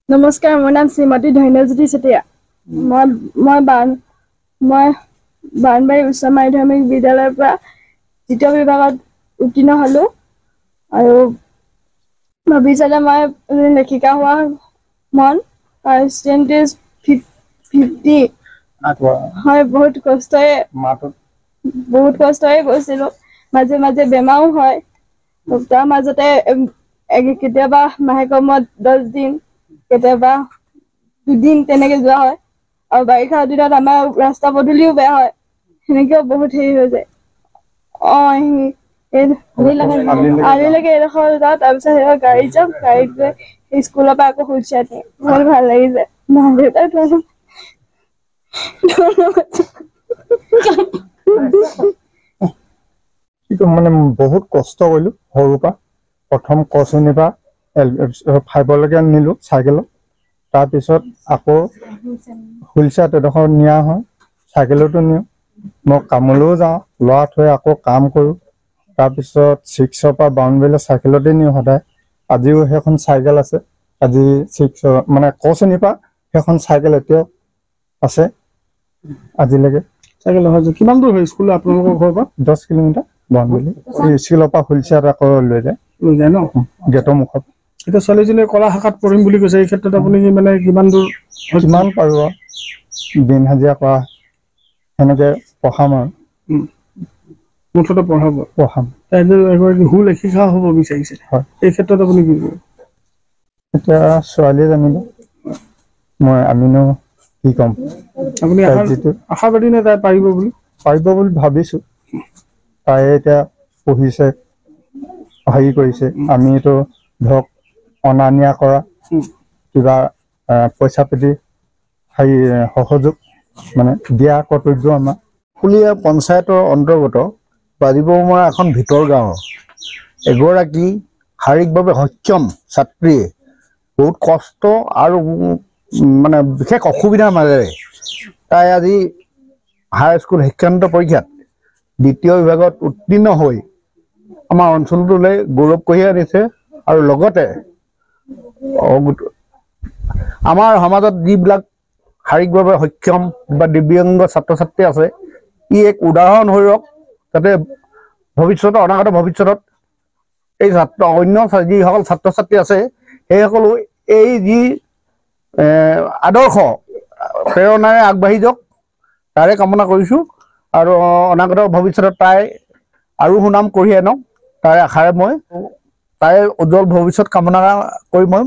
নমস্কাৰ, মোৰ নাম শ্ৰীমতী ধন্যজ্যোতি চেতিয়া। মই বানবাৰী উচ্চ মাধ্যমিক বিদ্যালয়ৰ পৰা তৃতীয় বিভাগত উত্তীৰ্ণ হ'লো আৰু ভৱিষ্যতে মই লেখিকা হোৱা মন। পাৰ্চেণ্টেজ 50 হয়। বহুত কষ্টৰে গৈছিলোঁ। মাজে মাজে বেমাৰো হয়। তাৰ মাজতে কেতিয়াবা মাহেকৰ মূৰত 10 দিন, কেতিয়াবা 2 দিন তেনেকে যোৱা হয়। আৰু বাৰিষা দিনত আমাৰ ৰাস্তা পদূলিও বেয়া হয়, সেনেকেও বহুত হেৰি হৈ যায়। আলিলৈকে এডোখৰ যাওঁ, তাৰপিছত সেই গাড়ীত যাম, গাড়ীত গৈ স্কুলৰ পৰা আকৌ হুইলচেয়াৰ নিয়ে। বহুত ভাল লাগিছে। মা-দেউতাক মানে বহুত কষ্ট কৰিলোঁ সৰুৰ পৰা। প্ৰথম ক শ্ৰেণীৰ পৰা 5লৈকে নিলোঁ চাইকেলত। তাৰপিছত আকৌ হুইলচেয়াৰত এডোখৰ নিয়া হয়, চাইকেলতো নিওঁ। মই কামলৈও যাওঁ, ল'ৰা থৈ আকৌ কাম কৰোঁ। তাৰপিছত 6ৰ পৰা বাউণ্ডেৰীলৈ চাইকেলতে নিওঁ সদায়। আজিও সেইখন চাইকেল আছে। আজি 6 মানে ক শ্ৰেণীৰ পৰা সেইখন চাইকেল এতিয়াও আছে আজিলৈকে। চাইকেল অহা যোৱা কিমান দূৰ হয় স্কুল আপোনালোকৰ ঘৰৰ পৰা? 10 কিলোমিটাৰ বাউণ্ডেৰী। স্কুলৰ পৰা হুইলচেয়াৰত আকৌ লৈ যায় ন গেটৰ মুখত। এতিয়া ছোৱালীজনীয়ে কলা শাখাত পঢ়িম বুলি কৈছে, এই ক্ষেত্ৰত আপুনি মানে কিমান দূৰ কিমান পাৰোঁ আৰু দিন হাজিৰা কৰা সেনেকে পঢ়াম আৰু মুঠতে পঢ়াম। এগৰাকী সুলেখিকা হ'ব বিচাৰিছে, এই ক্ষেত্ৰত আপুনি কি কৰিব? এতিয়া ছোৱালীয়ে জানিব, আমিনো কি ক'ম। আপুনি আশাবাদী নে তাই পাৰিব বুলি ভাবিছোঁ। তাই এতিয়া পঢ়িছে, হেৰি কৰিছে। আমিতো ধৰক অনা নিয়া কৰা, কিবা পইচা পাতি সহযোগ মানে দিয়া কৰ্তব্য আমাৰ। ফুলীয়া পঞ্চায়তৰ অন্তৰ্গত বাজিবৰমৰা এখন ভিতৰ গাঁও। এগৰাকী শাৰীৰিকভাৱে সক্ষম ছাত্ৰীয়ে বহুত কষ্ট আৰু মানে বিশেষ অসুবিধাৰ মাজেৰে তাই আজি হাইস্কুল শিক্ষান্ত পৰীক্ষাত 2য় বিভাগত উত্তীৰ্ণ হৈ আমাৰ অঞ্চলটোলৈ গৌৰৱ কঢ়িয়াই আনিছে। আৰু লগতে আমাৰ সমাজত যিবিলাক শাৰীৰিকভাৱে সক্ষম বা দিব্যাংগ ছাত্ৰ ছাত্ৰী আছে, ই এক উদাহৰণ হৈ ৰওক, যাতে অনাগত ভৱিষ্যতত এই অন্য যিসকল ছাত্ৰ ছাত্ৰী আছে সেইসকলো এই যি আদৰ্শ প্ৰেৰণাৰে আগবাঢ়ি যাওক, তাৰে কামনা কৰিছোঁ। আৰু অনাগত ভৱিষ্যতত তাই আৰু সুনাম কঢ়িয়াই আনক, তাৰে আশাৰে মই তাইৰ উজ্জ্বল ভৱিষ্যত কামনা কৰি মই